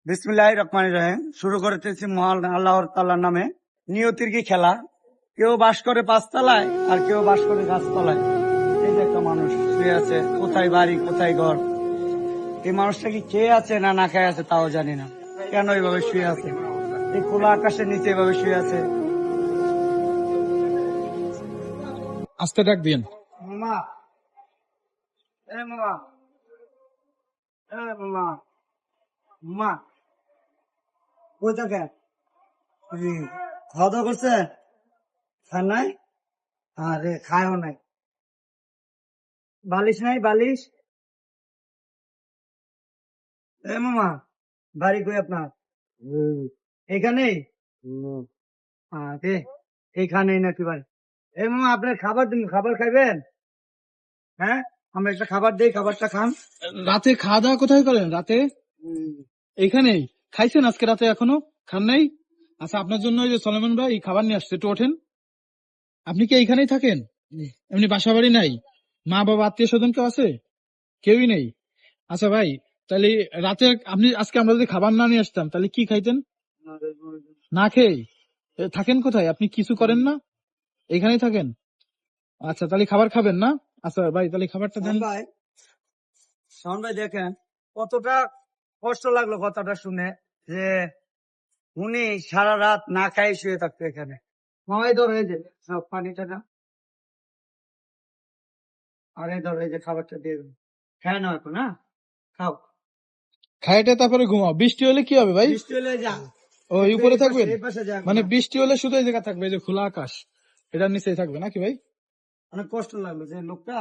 বিসমিল্লাহির রহমানির রহিম। শুরু করতেছি মহান আল্লাহর তাআলার নামে। নিয়তির কি খেলা, কেউ বাস করে পাঁচতলায় আর কেউ বাস করে গাছতলায়। এই যে একটা মানুষ শুয়ে আছে, কোথায় বাড়ি কোথায় ঘর। এই মানুষটা কি খেয়ে আছে না না খেয়ে আছে তাও জানি না। কেন এইভাবে শুয়ে আছে, এই খোলা আকাশের নিচে এইভাবে শুয়ে আছে। আস্তে ডাক দিন। মামা, এ মামা, এ মামা, মামা, কই থাকে? খাওয়া দাওয়া করছে? খান নাই? আরে খায়ও নাই। বালিশ নাই বালিশ? এ মামা, বাড়ি কই আপনার? এখানেই? আরে এইখানেই নাকি বাড়ি? এ মামা, আপনার খাবার দিন, খাবার খাইবেন? হ্যাঁ, আমরা একটা খাবার দিই, খাবারটা খান। রাতে খাওয়া দাওয়া কোথায় করেন? রাতে এইখানেই খাইছেন? আজকে রাতে এখনো খান নাই? আচ্ছা, আপনার জন্য ওই যে সলেমান ভাই এই খাবার নিয়ে আসছে, একটু ওঠেন। আপনি কি এইখানেই থাকেন? এমনি বাসা বাড়ি নাই? মা বাবা আত্মীয় স্বজন কেউ আছে? কেউই নেই? আচ্ছা ভাই, তাহলে রাতে আপনি আজকে আমরা যদি খাবার না নিয়ে আসতাম তাহলে কি খাইতেন? না খেয়ে থাকেন কোথায়? আপনি কিছু করেন না, এখানেই থাকেন? আচ্ছা, তাহলে খাবার খাবেন না? আচ্ছা ভাই, তাহলে খাবারটা দেন। শাওন ভাই দেখেন কতটা কষ্ট লাগলো কথাটা শুনে, যে উনি সারা রাত না খাই শুয়ে থাকতো এখানে। মামাই ধর হয়ে যে সব পানিটা না, আরে ধর এই যে খাবারটা দিয়ে দেবো। খায় না এখন, না খাও। খাইটা তারপরে ঘুমাও। বৃষ্টি হলে কি হবে ভাই? বৃষ্টি হলে যা, ও উপরে থাকবেন? এই পাশে যা, মানে বৃষ্টি হলে শুধু এই জায়গা থাকবে, এই যে খোলা আকাশ, এটার নিচেই থাকবে নাকি ভাই? অনেক কষ্ট লাগলো যে লোকটা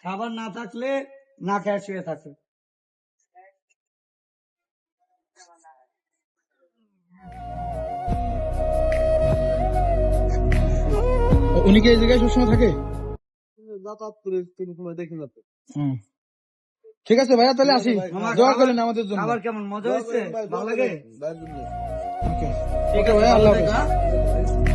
খাবার না থাকলে না খেয়ে শুয়ে থাকে। উনি কি এই জায়গায় সবসময় থাকে? যাতায়াত করে কোনো সময় দেখে যাচ্ছে। হুম। ঠিক আছে ভাইয়া, তাহলে আসি। দোয়া করেন আমাদের জন্য। খাবার কেমন মজা হয়েছে? ভালো লাগে? ওকে ভাইয়া, আল্লাহ হাফেজ।